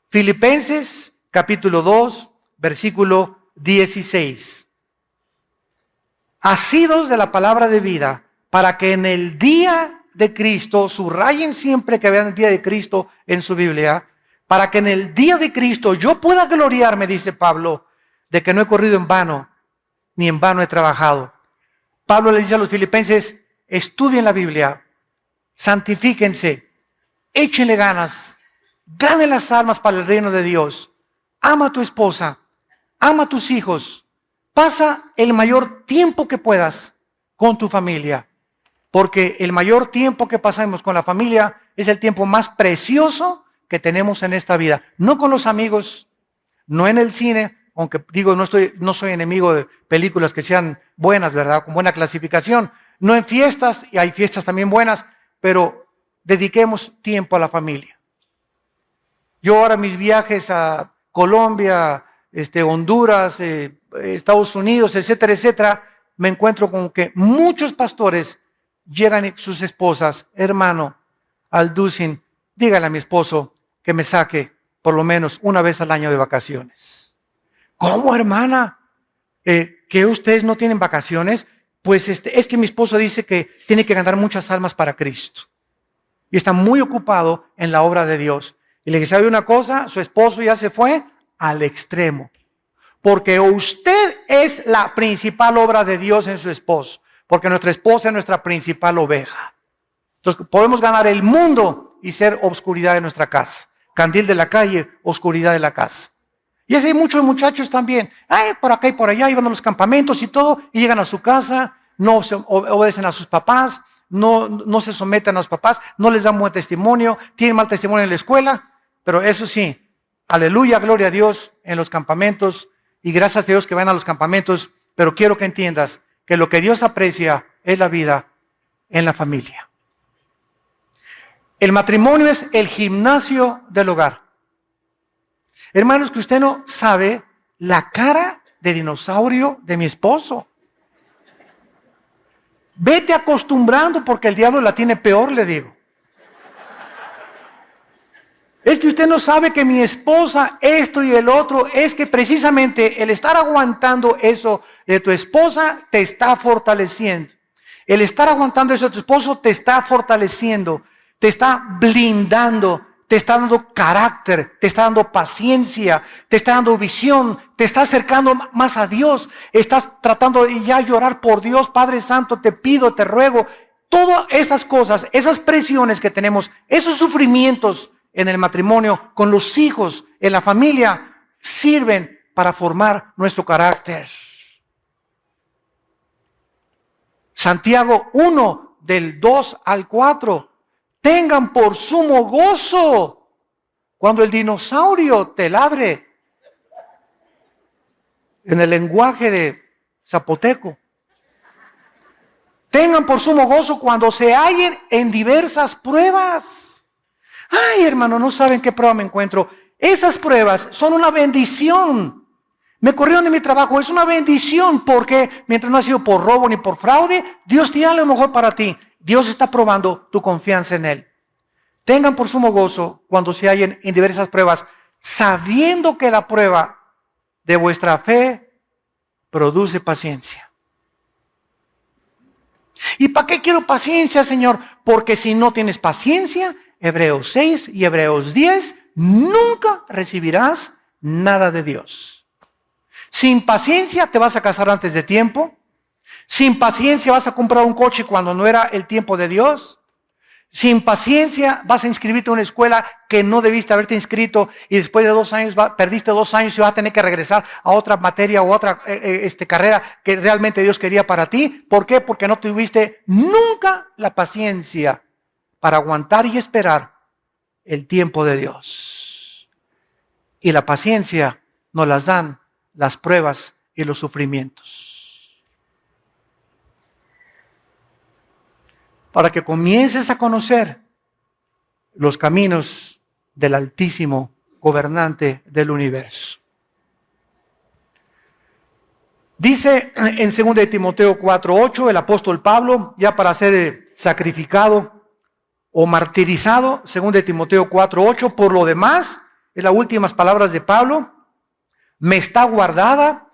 Filipenses capítulo 2, versículo 16. Asidos de la palabra de vida, para que en el día de Cristo, subrayen siempre que vean el día de Cristo en su Biblia, para que en el día de Cristo yo pueda gloriarme, dice Pablo, de que no he corrido en vano, ni en vano he trabajado. Pablo le dice a los filipenses, estudien la Biblia, santifíquense, échenle ganas, ganen las almas para el reino de Dios. Ama a tu esposa, ama a tus hijos, pasa el mayor tiempo que puedas con tu familia, porque el mayor tiempo que pasamos con la familia es el tiempo más precioso que tenemos en esta vida. No con los amigos, no en el cine, aunque digo, no soy enemigo de películas que sean buenas, ¿verdad? Con buena clasificación. No en fiestas, y hay fiestas también buenas, pero dediquemos tiempo a la familia. Yo ahora mis viajes a Colombia, Honduras, Estados Unidos, etcétera, etcétera, me encuentro con que muchos pastores llegan sus esposas, hermano, Alducin, dígale a mi esposo que me saque por lo menos una vez al año de vacaciones. ¿Cómo, hermana? ¿Que ustedes no tienen vacaciones? Pues es que mi esposo dice que tiene que ganar muchas almas para Cristo. Y está muy ocupado en la obra de Dios. Y le dije, ¿sabe una cosa? Su esposo ya se fue al extremo. Porque usted es la principal obra de Dios en su esposo. Porque nuestra esposa es nuestra principal oveja. Entonces podemos ganar el mundo y ser obscuridad de nuestra casa. Candil de la calle, oscuridad de la casa. Y así hay muchos muchachos también. Por acá y por allá, iban a los campamentos y todo, y llegan a su casa, no se obedecen a sus papás, no se someten a los papás, no les dan buen testimonio, tienen mal testimonio en la escuela, pero eso sí, aleluya, gloria a Dios en los campamentos, y gracias a Dios que van a los campamentos, pero quiero que entiendas que lo que Dios aprecia es la vida en la familia. El matrimonio es el gimnasio del hogar. Hermanos, que usted no sabe la cara de dinosaurio de mi esposo. Vete acostumbrando porque el diablo la tiene peor, le digo. Es que usted no sabe que mi esposa, esto y el otro, es que precisamente el estar aguantando eso de tu esposa te está fortaleciendo. El estar aguantando eso de tu esposo te está fortaleciendo, te está blindando, te está dando carácter, te está dando paciencia, te está dando visión, te está acercando más a Dios, estás tratando de ya llorar por Dios, Padre Santo, te pido, te ruego. Todas estas cosas, esas presiones que tenemos, esos sufrimientos en el matrimonio, con los hijos, en la familia, sirven para formar nuestro carácter. Santiago 1, del 2 al 4. Tengan por sumo gozo cuando el dinosaurio te ladre. En el lenguaje de zapoteco. Tengan por sumo gozo cuando se hallen en diversas pruebas. Ay, hermano, no saben qué prueba me encuentro. Esas pruebas son una bendición. Me corrieron de mi trabajo, es una bendición porque mientras no ha sido por robo ni por fraude, Dios tiene lo mejor para ti. Dios está probando tu confianza en Él. Tengan por sumo gozo cuando se hallen en diversas pruebas, sabiendo que la prueba de vuestra fe produce paciencia. ¿Y para qué quiero paciencia, Señor? Porque si no tienes paciencia, Hebreos 6 y Hebreos 10, nunca recibirás nada de Dios. Sin paciencia te vas a casar antes de tiempo. Sin paciencia vas a comprar un coche cuando no era el tiempo de Dios. Sin paciencia vas a inscribirte a una escuela que no debiste haberte inscrito y después de 2 años perdiste 2 años y vas a tener que regresar a otra materia o otra carrera que realmente Dios quería para ti. ¿Por qué? Porque no tuviste nunca la paciencia para aguantar y esperar el tiempo de Dios. Y la paciencia nos las dan las pruebas y los sufrimientos. Para que comiences a conocer los caminos del Altísimo Gobernante del universo. Dice en 2 Timoteo 4:8 el apóstol Pablo, ya para ser sacrificado o martirizado, 2 Timoteo 4:8, por lo demás, es las últimas palabras de Pablo, me está guardada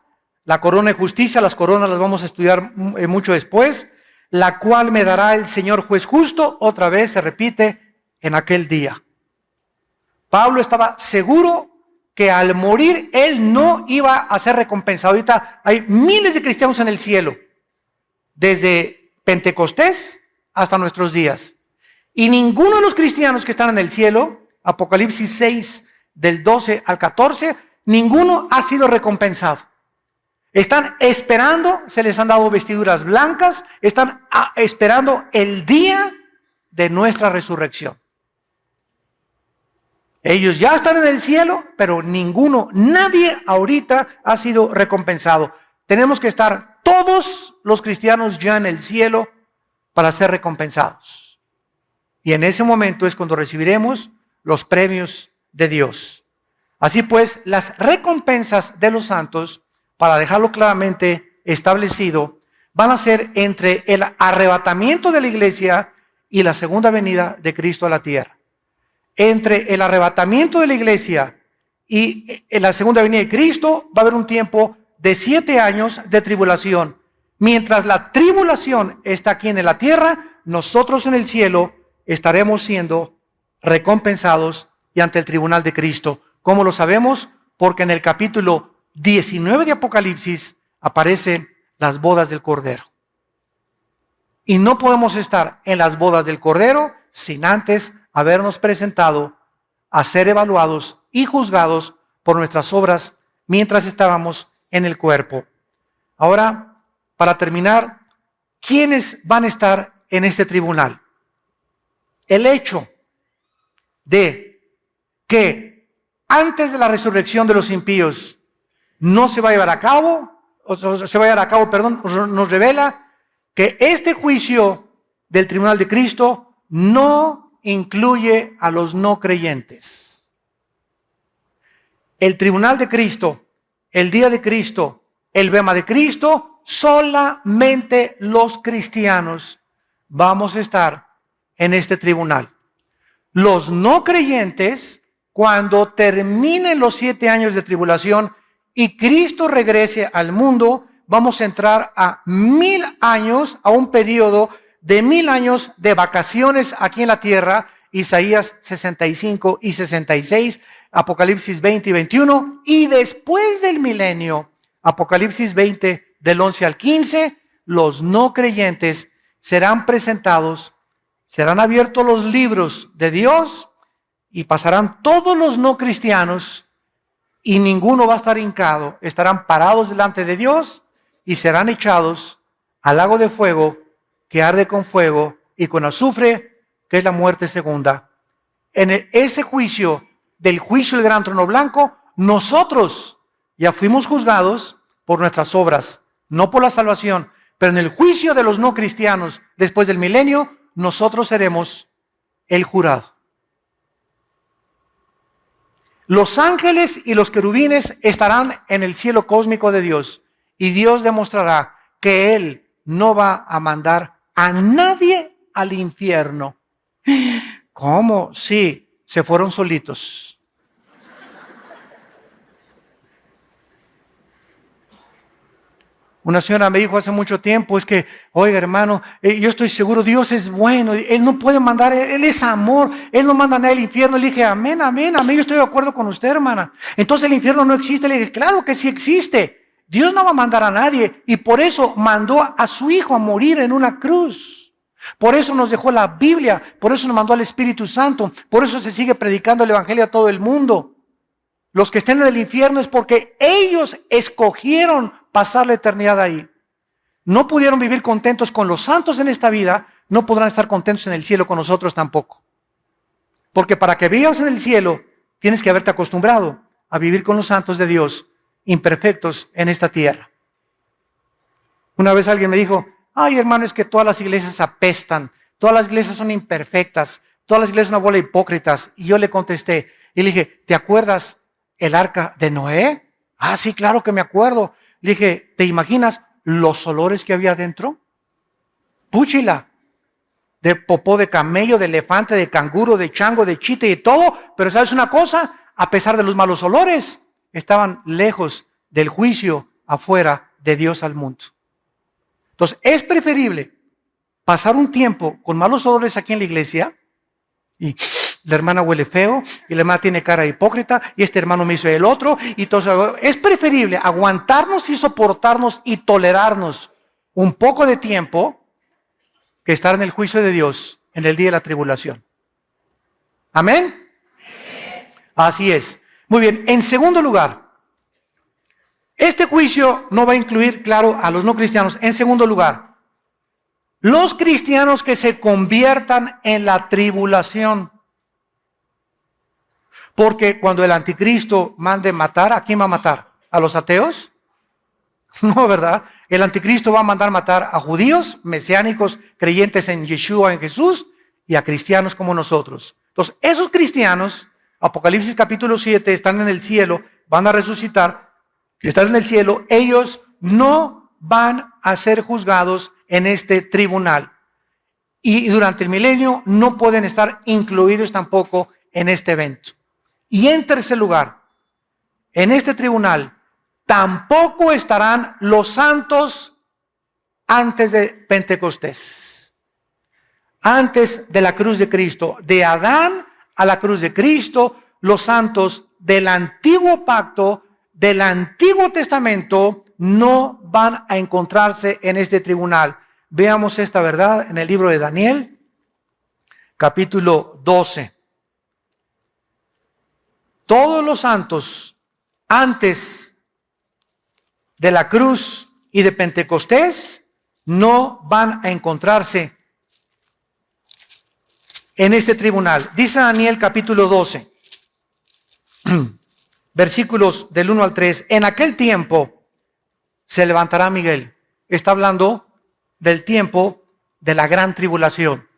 la corona de justicia, las coronas las vamos a estudiar mucho después, la cual me dará el Señor juez justo, otra vez se repite, en aquel día. Pablo estaba seguro que al morir él no iba a ser recompensado. Ahorita hay miles de cristianos en el cielo, desde Pentecostés hasta nuestros días. Y ninguno de los cristianos que están en el cielo, Apocalipsis 6, del 12 al 14, ninguno ha sido recompensado. Están esperando, se les han dado vestiduras blancas, están esperando el día de nuestra resurrección. Ellos ya están en el cielo, pero nadie ahorita ha sido recompensado. Tenemos que estar todos los cristianos ya en el cielo para ser recompensados. Y en ese momento es cuando recibiremos los premios de Dios. Así pues, las recompensas de los santos, para dejarlo claramente establecido, van a ser entre el arrebatamiento de la iglesia y la segunda venida de Cristo a la tierra. Entre el arrebatamiento de la iglesia y la segunda venida de Cristo va a haber un tiempo de 7 años de tribulación. Mientras la tribulación está aquí en la tierra, nosotros en el cielo estaremos siendo recompensados y ante el tribunal de Cristo. ¿Cómo lo sabemos? Porque en el capítulo 19 de Apocalipsis aparecen las bodas del Cordero. Y no podemos estar en las bodas del Cordero sin antes habernos presentado a ser evaluados y juzgados por nuestras obras mientras estábamos en el cuerpo. Ahora, para terminar, ¿quiénes van a estar en este tribunal? El hecho de que antes de la resurrección de los impíos no se va a llevar a cabo, nos revela que este juicio del tribunal de Cristo no incluye a los no creyentes. El tribunal de Cristo, el día de Cristo, el bema de Cristo, solamente los cristianos vamos a estar en este tribunal. Los no creyentes, cuando terminen los 7 años de tribulación y Cristo regrese al mundo, vamos a entrar a 1000 años, a un periodo de 1000 años de vacaciones aquí en la tierra, Isaías 65 y 66, Apocalipsis 20 y 21, y después del milenio, Apocalipsis 20 del 11 al 15, los no creyentes serán presentados, serán abiertos los libros de Dios y pasarán todos los no cristianos y ninguno va a estar hincado, estarán parados delante de Dios y serán echados al lago de fuego que arde con fuego y con azufre, que es la muerte segunda. En ese juicio, del juicio del gran trono blanco, nosotros ya fuimos juzgados por nuestras obras, no por la salvación, pero en el juicio de los no cristianos después del milenio, nosotros seremos el jurado. Los ángeles y los querubines estarán en el cielo cósmico de Dios y Dios demostrará que Él no va a mandar a nadie al infierno. ¿Cómo? Sí, se fueron solitos. Una señora me dijo hace mucho tiempo, es que, oiga hermano, yo estoy seguro, Dios es bueno, Él no puede mandar, Él es amor, Él no manda a nadie al infierno. Le dije, amén, amén, amén, yo estoy de acuerdo con usted, hermana. Entonces el infierno no existe. Le dije, claro que sí existe. Dios no va a mandar a nadie y por eso mandó a su Hijo a morir en una cruz. Por eso nos dejó la Biblia, por eso nos mandó al Espíritu Santo, por eso se sigue predicando el Evangelio a todo el mundo. Los que estén en el infierno es porque ellos escogieron pasar la eternidad ahí. No pudieron vivir contentos con los santos en esta vida, no podrán estar contentos en el cielo con nosotros tampoco. Porque para que vivas en el cielo, tienes que haberte acostumbrado a vivir con los santos de Dios, imperfectos en esta tierra. Una vez alguien me dijo, ay hermano, es que todas las iglesias apestan, todas las iglesias son imperfectas, todas las iglesias son una bola de hipócritas. Y yo le contesté, y le dije, ¿te acuerdas el arca de Noé? Ah, sí, claro que me acuerdo. Le dije, ¿te imaginas los olores que había adentro? Púchila, de popó de camello, de elefante, de canguro, de chango, de chita y todo. Pero ¿sabes una cosa? A pesar de los malos olores, estaban lejos del juicio afuera de Dios al mundo. Entonces, es preferible pasar un tiempo con malos olores aquí en la iglesia y la hermana huele feo y la hermana tiene cara de hipócrita y este hermano me hizo el otro y todo. Es preferible aguantarnos y soportarnos y tolerarnos un poco de tiempo que estar en el juicio de Dios en el día de la tribulación. ¿Amén? Así es. Muy bien. En segundo lugar, este juicio no va a incluir, claro, a los no cristianos. En segundo lugar, los cristianos que se conviertan en la tribulación. Porque cuando el anticristo mande matar, ¿a quién va a matar? ¿A los ateos? No, ¿verdad? El anticristo va a mandar matar a judíos, mesiánicos, creyentes en Yeshua, en Jesús, y a cristianos como nosotros. Entonces, esos cristianos, Apocalipsis capítulo 7, están en el cielo, van a resucitar, están en el cielo, ellos no van a ser juzgados en este tribunal. Y durante el milenio no pueden estar incluidos tampoco en este evento. Y en tercer lugar, en este tribunal tampoco estarán los santos antes de Pentecostés, antes de la cruz de Cristo. De Adán a la cruz de Cristo, los santos del antiguo pacto, del Antiguo Testamento, no van a encontrarse en este tribunal. Veamos esta verdad en el libro de Daniel, capítulo 12. Todos los santos antes de la cruz y de Pentecostés no van a encontrarse en este tribunal. Dice Daniel capítulo 12, versículos del 1 al 3. En aquel tiempo se levantará Miguel. Está hablando del tiempo de la gran tribulación,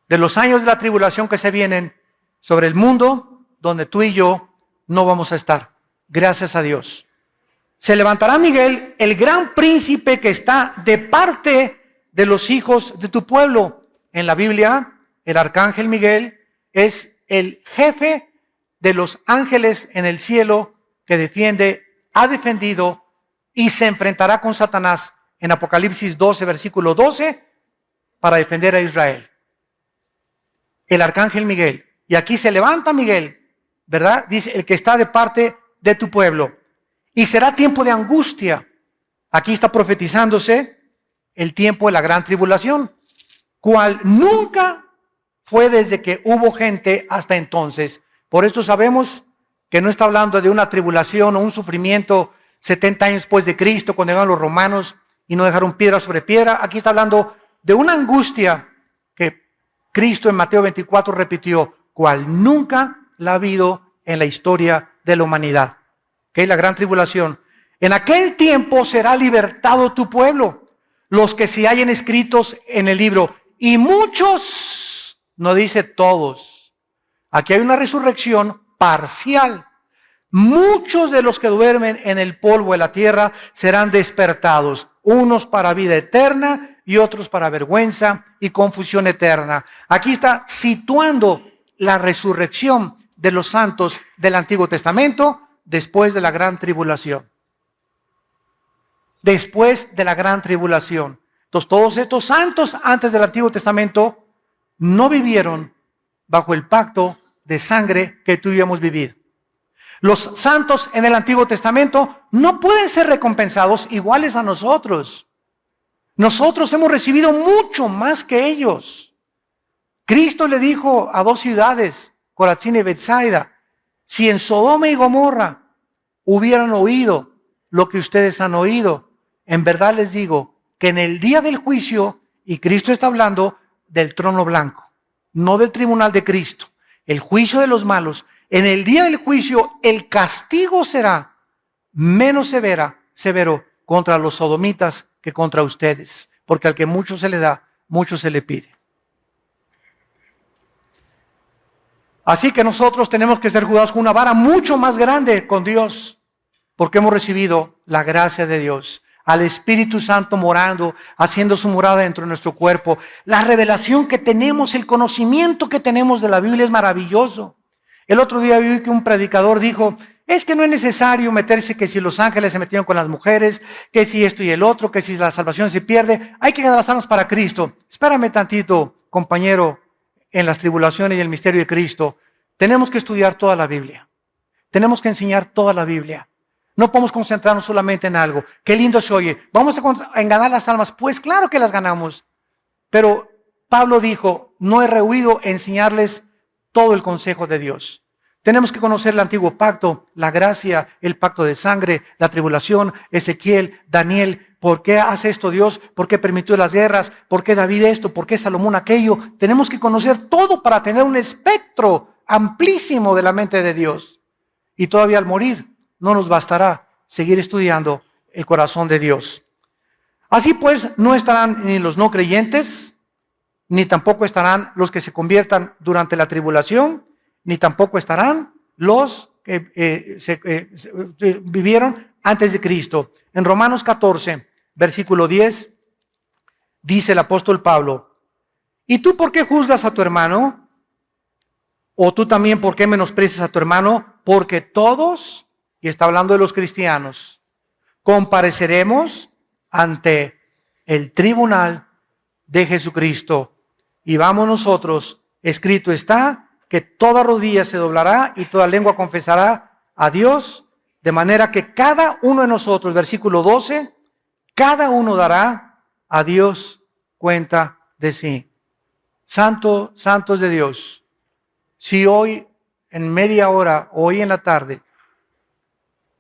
de los años de la tribulación que se vienen sobre el mundo, donde tú y yo no vamos a estar, gracias a Dios. Se levantará Miguel, el gran príncipe que está de parte de los hijos de tu pueblo. En la Biblia, el arcángel Miguel es el jefe de los ángeles en el cielo que defiende, ha defendido y se enfrentará con Satanás en Apocalipsis 12, versículo 12, para defender a Israel. El arcángel Miguel. Y aquí se levanta Miguel, ¿verdad? Dice, el que está de parte de tu pueblo. Y será tiempo de angustia. Aquí está profetizándose el tiempo de la gran tribulación, cual nunca fue desde que hubo gente hasta entonces. Por esto sabemos que no está hablando de una tribulación o un sufrimiento 70 años después de Cristo, cuando llegaron los romanos y no dejaron piedra sobre piedra. Aquí está hablando de una angustia que Cristo en Mateo 24 repitió, cual nunca la ha habido en la historia de la humanidad, que es la gran tribulación. En aquel tiempo será libertado tu pueblo, los que se hallen escritos en el libro, y muchos, no dice todos, aquí hay una resurrección parcial. Muchos de los que duermen en el polvo de la tierra serán despertados, unos para vida eterna y otros para vergüenza y confusión eterna. Aquí está situando la resurrección de los santos del Antiguo Testamento después de la gran tribulación. después de la gran tribulación. Entonces, todos estos santos antes del Antiguo Testamento no vivieron bajo el pacto de sangre que tú y yo hemos vivido. Los santos en el Antiguo Testamento no pueden ser recompensados iguales a nosotros. Nosotros hemos recibido mucho más que ellos. Cristo le dijo a dos ciudades, Corazín y Betsaida, si en Sodoma y Gomorra hubieran oído lo que ustedes han oído, en verdad les digo que en el día del juicio, y Cristo está hablando del trono blanco, no del tribunal de Cristo, el juicio de los malos, en el día del juicio el castigo será menos severo contra los sodomitas que contra ustedes, porque al que mucho se le da, mucho se le pide. Así que nosotros tenemos que ser juzgados con una vara mucho más grande con Dios, porque hemos recibido la gracia de Dios, al Espíritu Santo morando, haciendo su morada dentro de nuestro cuerpo. La revelación que tenemos, el conocimiento que tenemos de la Biblia es maravilloso. El otro día vi que un predicador dijo, es que no es necesario meterse que si los ángeles se metieron con las mujeres, que si esto y el otro, que si la salvación se pierde, hay que ganar las almas para Cristo. Espérame tantito, compañero, en las tribulaciones y el misterio de Cristo. Tenemos que estudiar toda la Biblia. Tenemos que enseñar toda la Biblia. No podemos concentrarnos solamente en algo. Qué lindo se oye. ¿Vamos a ganar las almas? Pues claro que las ganamos. Pero Pablo dijo, no he rehuido enseñarles todo el consejo de Dios. Tenemos que conocer el antiguo pacto, la gracia, el pacto de sangre, la tribulación, Ezequiel, Daniel. ¿Por qué hace esto Dios? ¿Por qué permitió las guerras? ¿Por qué David esto? ¿Por qué Salomón aquello? Tenemos que conocer todo para tener un espectro amplísimo de la mente de Dios. Y todavía al morir no nos bastará seguir estudiando el corazón de Dios. Así pues, no estarán ni los no creyentes, ni tampoco estarán los que se conviertan durante la tribulación, ni tampoco estarán los que vivieron antes de Cristo. En Romanos 14, versículo 10, dice el apóstol Pablo, ¿y tú por qué juzgas a tu hermano? ¿O tú también por qué menosprecias a tu hermano? Porque todos, y está hablando de los cristianos, compareceremos ante el tribunal de Jesucristo. Y vamos nosotros, escrito está, que toda rodilla se doblará y toda lengua confesará a Dios, de manera que cada uno de nosotros, versículo 12, cada uno dará a Dios cuenta de sí. Santos de Dios, si hoy en media hora, hoy en la tarde,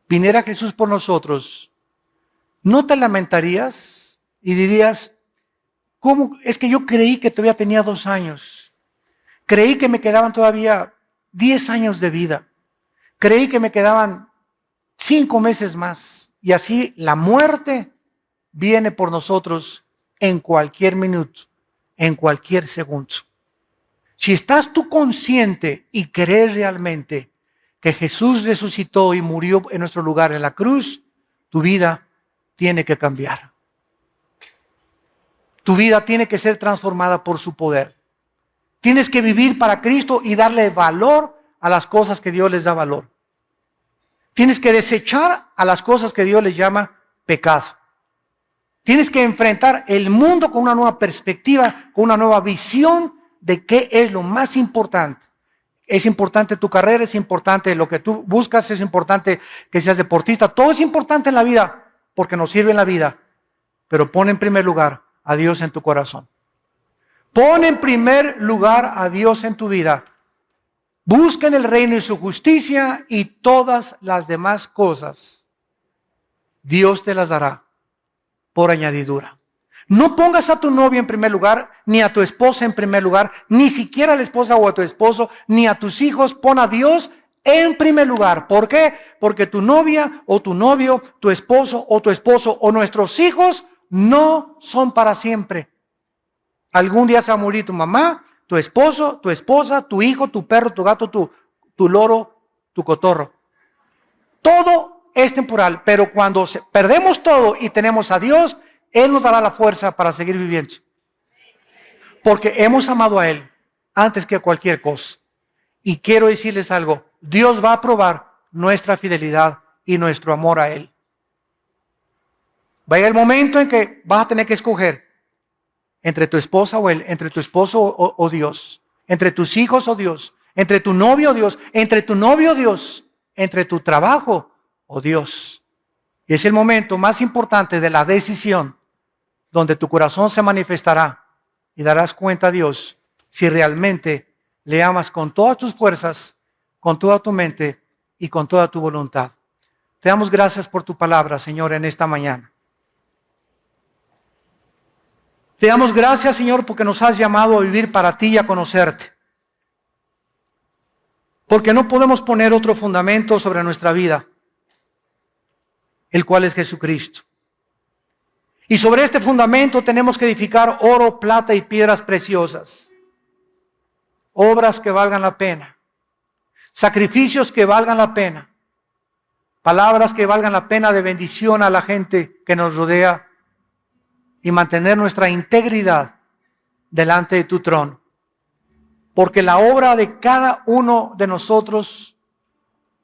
viniera Jesús por nosotros, ¿no te lamentarías y dirías, ¿cómo? Es que yo creí que todavía tenía 2 años. Creí que me quedaban todavía 10 años de vida. Creí que me quedaban 5 meses más. Y así la muerte viene por nosotros en cualquier minuto, en cualquier segundo. Si estás tú consciente y crees realmente que Jesús resucitó y murió en nuestro lugar en la cruz, tu vida tiene que cambiar. Tu vida tiene que ser transformada por su poder. Tienes que vivir para Cristo y darle valor a las cosas que Dios les da valor. Tienes que desechar a las cosas que Dios les llama pecado. Tienes que enfrentar el mundo con una nueva perspectiva, con una nueva visión de qué es lo más importante. Es importante tu carrera, es importante lo que tú buscas, es importante que seas deportista. Todo es importante en la vida porque nos sirve en la vida. Pero pon en primer lugar a Dios en tu corazón. Pon en primer lugar a Dios en tu vida. Busca en el reino y su justicia y todas las demás cosas Dios te las dará por añadidura. No pongas a tu novia en primer lugar, ni a tu esposa en primer lugar, ni siquiera a la esposa o a tu esposo, ni a tus hijos. Pon a Dios en primer lugar. ¿Por qué? Porque tu novia o tu novio, tu esposo o nuestros hijos no son para siempre. Algún día se va a morir tu mamá, tu esposo, tu esposa, tu hijo, tu perro, tu gato, tu loro, tu cotorro. Todo es temporal, pero cuando perdemos todo y tenemos a Dios, Él nos dará la fuerza para seguir viviendo. Porque hemos amado a Él antes que a cualquier cosa. Y quiero decirles algo, Dios va a probar nuestra fidelidad y nuestro amor a Él. Va a llegar el momento en que vas a tener que escoger entre tu esposa o él, entre tu esposo o Dios, entre tus hijos o Dios, entre tu novio o Dios, entre tu novio o Dios, entre tu trabajo o Dios. Y es el momento más importante de la decisión, donde tu corazón se manifestará y darás cuenta a Dios si realmente le amas con todas tus fuerzas, con toda tu mente y con toda tu voluntad. Te damos gracias por tu palabra, Señor, en esta mañana. Te damos gracias, Señor, porque nos has llamado a vivir para ti y a conocerte. Porque no podemos poner otro fundamento sobre nuestra vida, el cual es Jesucristo. Y sobre este fundamento tenemos que edificar oro, plata y piedras preciosas. Obras que valgan la pena. Sacrificios que valgan la pena. Palabras que valgan la pena de bendición a la gente que nos rodea. Y mantener nuestra integridad delante de tu trono. Porque la obra de cada uno de nosotros,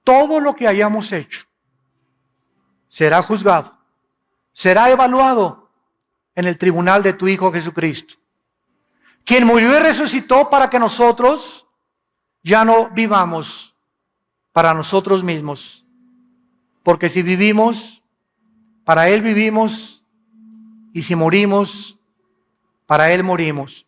todo lo que hayamos hecho, será juzgado, será evaluado en el tribunal de tu Hijo Jesucristo, quien murió y resucitó para que nosotros ya no vivamos para nosotros mismos. Porque si vivimos, para Él vivimos, y si morimos, para Él morimos.